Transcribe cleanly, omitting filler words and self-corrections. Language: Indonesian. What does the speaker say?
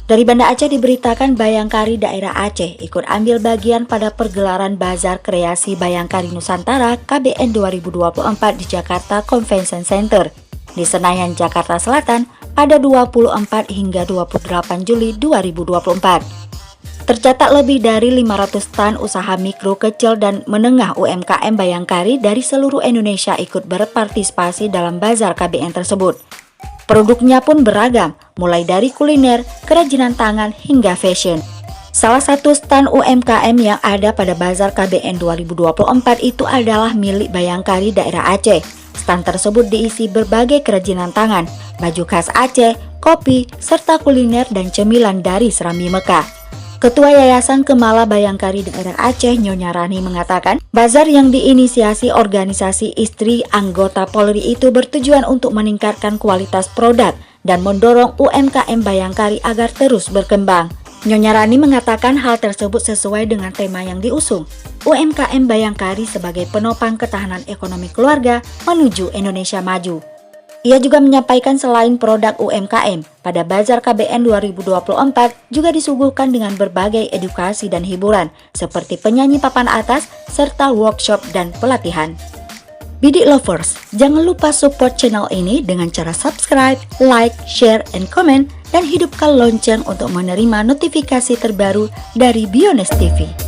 Dari Banda Aceh diberitakan Bayangkari daerah Aceh ikut ambil bagian pada pergelaran Bazar Kreasi Bayangkari Nusantara KBN 2024 di Jakarta Convention Center di Senayan, Jakarta Selatan pada 24 hingga 28 Juli 2024. Tercatat lebih dari 500 tan usaha mikro, kecil, dan menengah UMKM Bayangkari dari seluruh Indonesia ikut berpartisipasi dalam Bazar KBN tersebut. Produknya pun beragam, mulai dari kuliner, kerajinan tangan, hingga fashion. Salah satu stan UMKM yang ada pada Bazar KBN 2024 itu adalah milik Bayangkari daerah Aceh. Stan tersebut diisi berbagai kerajinan tangan, baju khas Aceh, kopi, serta kuliner dan cemilan dari Serambi Mekah. Ketua Yayasan Kemala Bayangkari daerah Aceh, Nyonya Rani, mengatakan, bazar yang diinisiasi organisasi istri anggota Polri itu bertujuan untuk meningkatkan kualitas produk dan mendorong UMKM Bayangkari agar terus berkembang. Nyonya Rani mengatakan hal tersebut sesuai dengan tema yang diusung, UMKM Bayangkari sebagai penopang ketahanan ekonomi keluarga menuju Indonesia maju. Ia juga menyampaikan selain produk UMKM, pada Bazar KBN 2024 juga disuguhkan dengan berbagai edukasi dan hiburan, seperti penyanyi papan atas, serta workshop dan pelatihan. Bidik Lovers, jangan lupa support channel ini dengan cara subscribe, like, share, and comment, dan hidupkan lonceng untuk menerima notifikasi terbaru dari Biones TV.